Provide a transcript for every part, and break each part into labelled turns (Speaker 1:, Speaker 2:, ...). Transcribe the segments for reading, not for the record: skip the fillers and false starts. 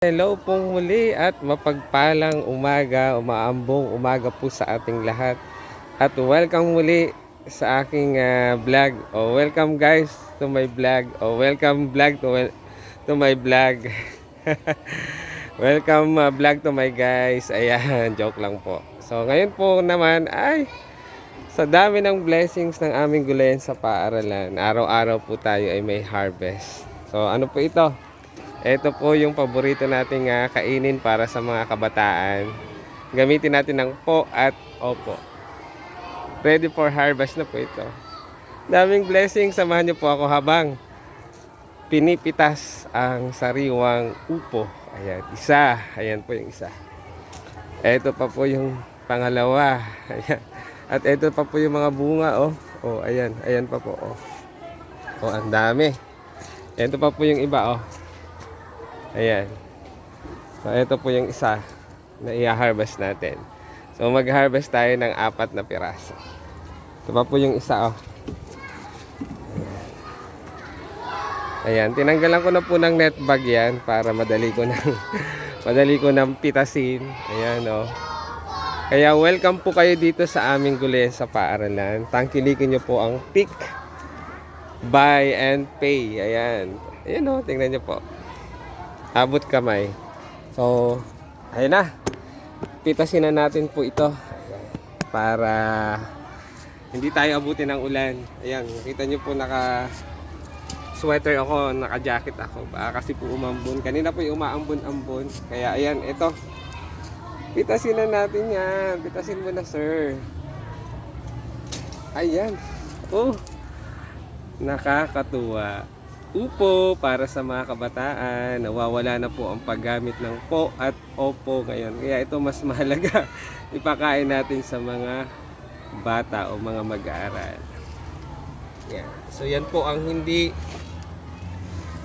Speaker 1: Hello pong muli at mapagpalang umaga, umaambong umaga po sa ating lahat. At welcome muli sa aking vlog. Welcome guys to my vlog. Welcome vlog to my vlog. Welcome vlog to my guys. Ayan, joke lang po. So ngayon po naman ay sa dami ng blessings ng aming gulayan sa paaralan. Araw-araw po tayo ay may harvest. So ano po ito? Ito po yung paborito nating kainin para sa mga kabataan. Gamitin natin ng po at opo. Ready for harvest na po ito. Daming blessing. Samahan niyo po ako habang pinipitas ang sariwang upo. Ayan, isa. Ayan po yung isa. Ito pa po yung pangalawa. Ayan. At ito pa po yung mga bunga. Oh, ayan. Ayan pa po. Oh, ang dami. Ito pa po yung iba. Ayan. So, ito po yung isa na i-harvest natin. So, mag-harvest tayo ng 4 na piraso. Ito pa po yung isa, Ayan. Tinanggalan ko na po ng net bag yan para madali ko nang pitasin. Ayan, Kaya, welcome po kayo dito sa aming gulayan sa paaralan. Tangkilikin nyo po ang pick, buy, and pay. Ayan. Ayan, tingnan nyo po. Abot kamay. So, ayun na. Pitasin na natin po ito para hindi tayo abutin ng ulan. Ayan, nakita nyo po naka sweater ako, naka jacket ako. Baka kasi po umambon. Kanina po yung umaambon-ambon. Kaya ayan, ito. Pitasin na natin yan. Pitasin mo na, sir. Ayan. Oh, nakakatuwa. Upo para sa mga kabataan. Nawawala na po ang paggamit ng po at opo ngayon. Kaya ito mas mahalaga. Ipakain natin sa mga bata o mga mag-aaral. Yan. So yan po ang hindi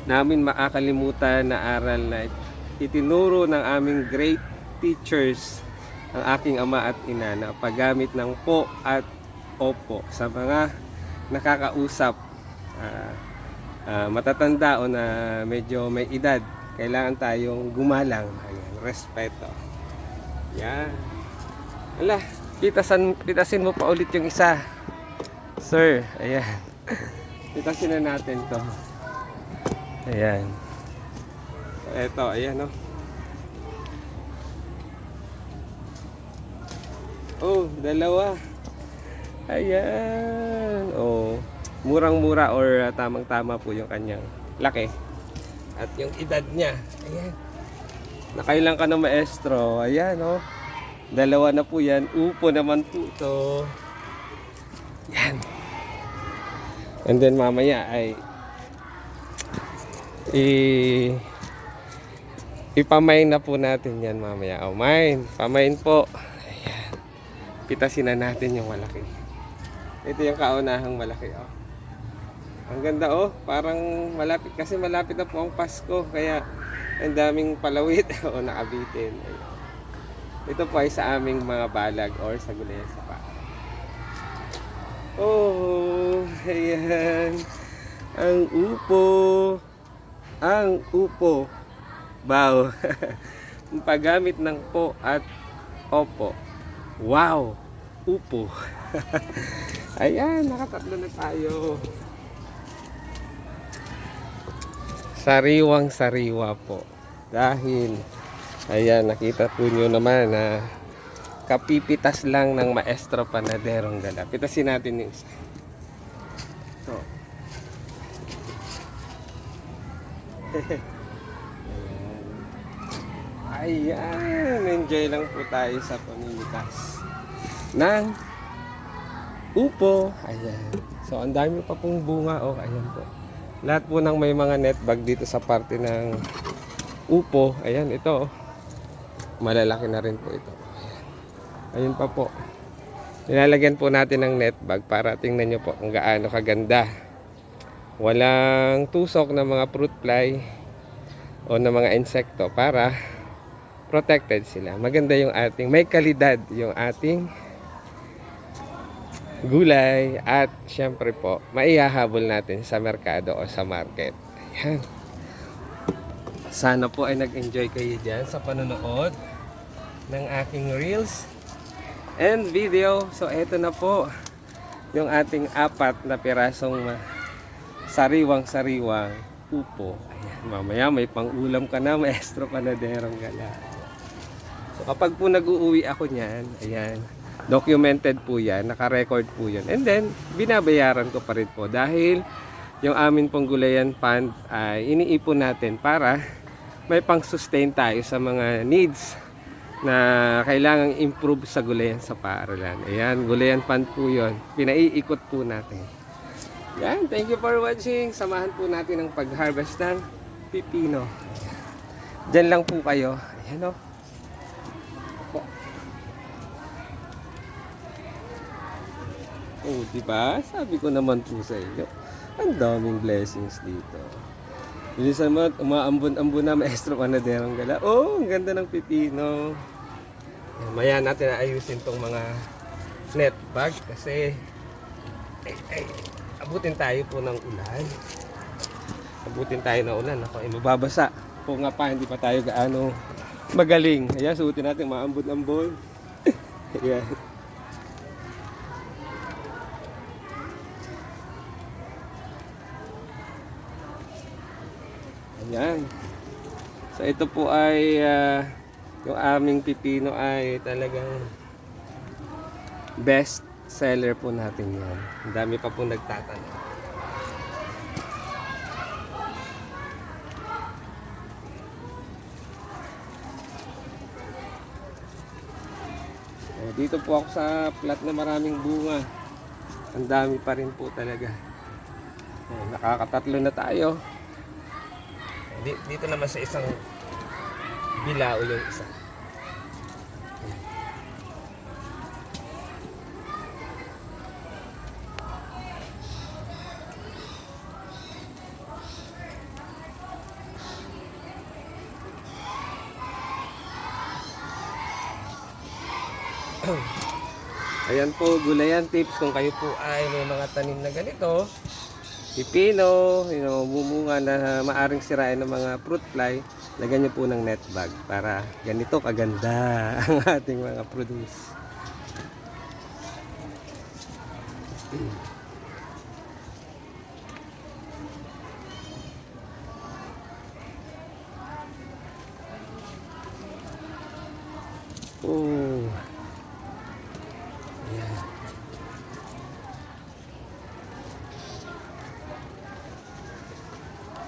Speaker 1: namin makakalimutan na aral na itinuro ng aming great teachers, ang aking ama at ina, na paggamit ng po at opo sa mga nakakausap. Matatanda o na medyo may edad, kailangan tayong gumalang. Ayan, respeto. Yan. Ala, pitasin mo pa ulit yung isa, sir. Ayan. Pitasin na natin to. Ayan. So, eto, ayan, Oh, dalawa. Ayan. Oh, murang-mura or tamang-tama po yung kanyang laki at yung edad niya. Ayan. Nakailang ka na, maestro. Ayan, dalawa na po yan. Upo naman po to. Yan. And then mamaya ay ipamain na po natin yan mamaya. Mine. Pamain po. Ayan. Pitasin na natin yung malaki. Ito yung kaunahang malaki, Ang ganda, parang malapit, kasi malapit na po ang Pasko, kaya ang daming palawit o nakabitin. Ayan. Ito po ay sa aming mga balag or sa gulayan sa pa. Oh, ayan. Ang upo. Ang upo. Wow. Ang paggamit ng po at opo. Wow. Upo. Ayan, nakatatlo na tayo. Sariwang sariwa po. Dahil, ayan, nakita po nyo naman na kapipitas lang ng maestro panaderong dala. Pitasin natin yung isa. So. Ayan. Enjoy lang po tayo sa pamimitas ng upo. Ayan. So, ang dami pa pong bunga. Ayan po. Lahat po ng may mga net bag dito sa parte ng upo. Ayan, ito. Malalaki na rin po ito. Ayan. Ayun pa po. Nilalagyan po natin ng net bag para tingnan nyo po kung gaano kaganda. Walang tusok ng mga fruit fly o ng mga insekto para protected sila. Maganda yung ating, may kalidad yung ating gulay at syempre po maihahabol natin sa merkado o sa market. Ayan. Sana po ay nag-enjoy kayo dyan sa panonood ng aking reels and video. So eto na po yung ating 4 na pirasong sariwang-sariwang upo. Ayan, mamaya may pang-ulam ka na, maestro panaderong gala. So kapag po nag-uuwi ako niyan, ayan, documented po yan, naka-record po yan. And then, binabayaran ko pa rin po dahil yung amin pong gulayan fund ay iniipon natin para may pang-sustain tayo sa mga needs na kailangang improve sa gulayan sa paaralan. Ayan, gulayan fund po yun. Pinaiikot po natin. Yan, thank you for watching. Samahan po natin ang pag-harvest ng pipino. Diyan lang po kayo. Ayan o. Oh, diba? Sabi ko naman po sa inyo. Ang daming blessings dito. Bilisan mo, umaambon-ambon na, maestro panaderong gala. Oh, ang ganda ng pipino. Maya natin ayusin tong mga net bag kasi abutin tayo po ng ulan. Abutin tayo ng ulan. Ako, mababasa. Po nga pa, hindi pa tayo gaano magaling. Ayan, suotin natin maambon-ambon. Ayan. Ayan. So ito po ay yung aming pipino ay talagang best seller po natin yan. Ang dami pa po nagtatanong. Dito po ako sa plat na maraming bunga. Ang dami pa rin po talaga. Nakakatatlo na tayo. Dito naman sa isang bilao yung isa. Ayan po, gulayan tips kung kayo po ay may mga tanim na ganito. Pipino, bumunga na maaring sirain ng mga fruit fly, lagyan nyo po ng net bag para ganito kaganda ang ating mga produce. Oh. Ayan.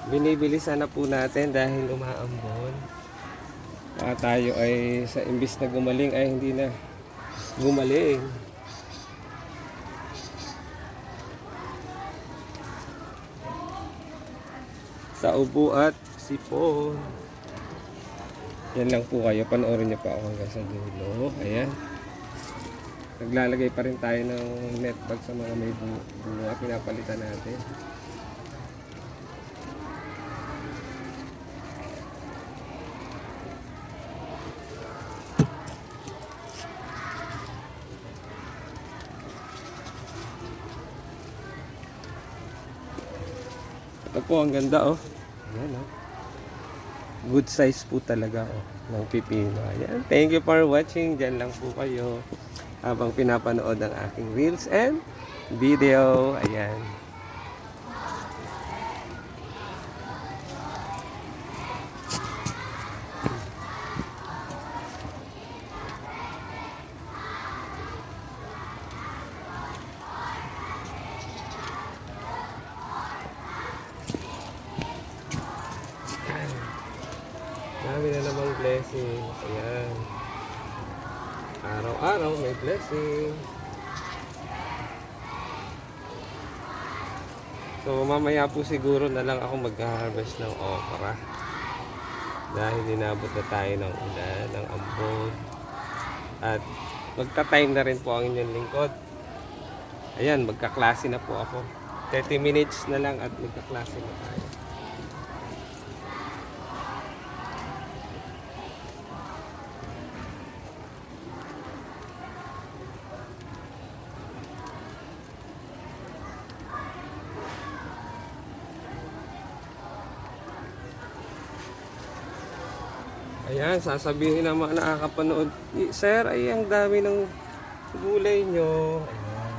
Speaker 1: Binibilisan na po natin dahil umaambon. Tayo ay sa imbis na gumaling ay hindi na gumaling. Sa ubo at sipon. Yan lang po kayo. Panoorin niyo pa ako hanggang sa dulo. Ayan. Naglalagay pa rin tayo ng net bag sa mga may bunga. Pinapalitan natin. Ito po, ang ganda oh. Ayan oh. Good size po talaga oh, ng pipino. Ayan. Thank you for watching. Diyan lang po kayo habang pinapanood ang aking reels and video. Ayan. Dami na namang blessings. Ayan. Araw-araw may blessing. So mamaya po siguro na lang ako mag-harvest ng okra. Dahil inabot na tayo ng ulan, ng ambon. At magta-time na rin po ang inyong lingkod. Ayan, magkaklase na po ako. 30 minutes na lang at magkaklase na tayo. Ayan, sasabihin ng mga nakakapanood, Sir, ay ang dami ng gulay nyo. Ayan.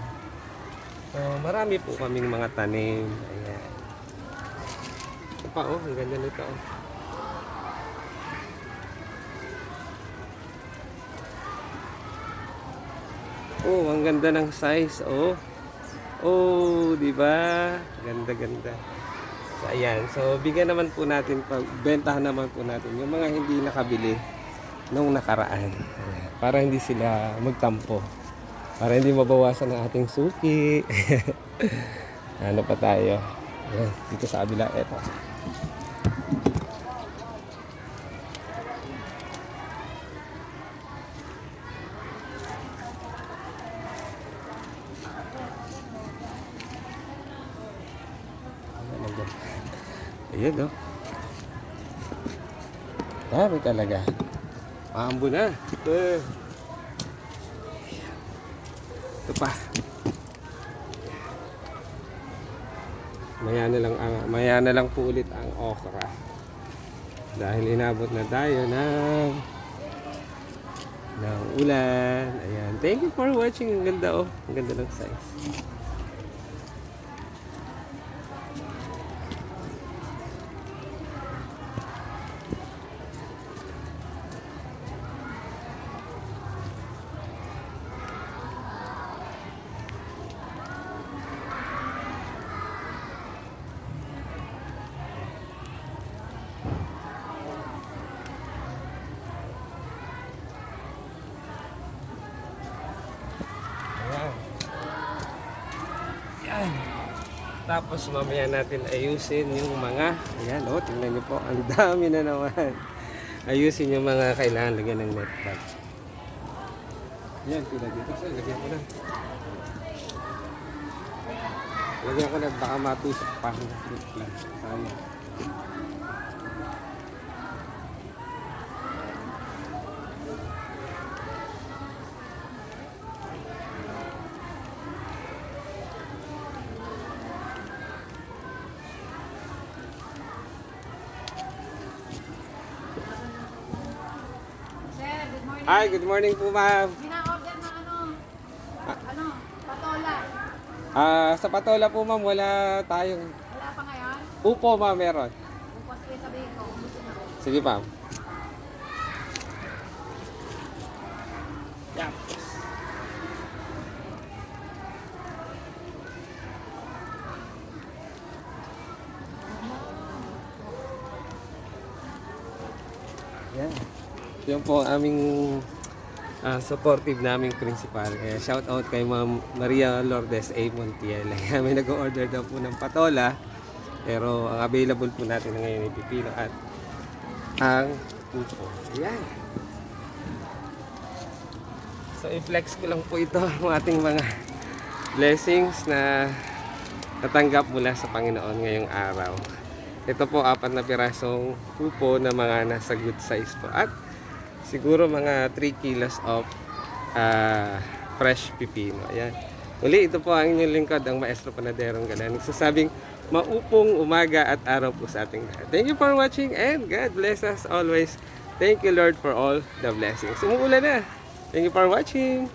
Speaker 1: So, marami po kaming mga tanim. Ayan. Ito pa, oh, ang ganda nito. Oh, ang ganda ng size, oh. Oh, di ba? Ganda, ganda. So, ayan. So, bigyan naman po natin, bentahan naman po natin yung mga hindi nakabili nung nakaraan. Ayan. Para hindi sila magtampo. Para hindi mabawasan ang ating suki. Ano pa tayo? Ayan, dito sa kabila, eto. Ayan, oh. Dami talaga. Maambo na. Ito pa. Maya na lang po ulit ang okra. Dahil inabot na tayo ng ulan. Ayan. Thank you for watching. Ang ganda, oh. Ang ganda ng size. Ayan. Ayan. Tapos mamaya natin ayusin yung mga, ayan, oh, tingnan nyo po, ang dami na naman. Ayusin yung mga kailangan lagyan ng net bag. Ayan, pila dito. So, lagyan ko na. Lagyan ko na, baka matusok pa. Sayang. Hi, good morning po, ma'am.
Speaker 2: Bina-order na patola.
Speaker 1: Sa patola po, ma'am, wala tayong...
Speaker 2: Wala pa ngayon?
Speaker 1: Upo, ma'am, meron.
Speaker 2: Bukas kayo sabihin ko kung gusto mo.
Speaker 1: Sige, ma'am. Yep. Yan. Yan po ang aming supportive naming principal. Shout out kay Ma'am Maria Lourdes A. Montiel. May nag-order daw po ng patola. Pero ang available po natin ngayon ay pipino at ang puso. Yan. So i-flex ko lang po ito ang ating mga blessings na natanggap mula sa Panginoon ngayong araw. Ito po 4 na pirasong pupo na mga nasa good size po. At siguro mga 3 kilos of fresh pipino. Ayan. Muli, ito po ang inyong lingkod, ang Maestro Panaderong Galan. Nagsasabing maupong umaga at araw po sa ating lahat. Thank you for watching and God bless us always. Thank you, Lord, for all the blessings. Umuulan na. Thank you for watching.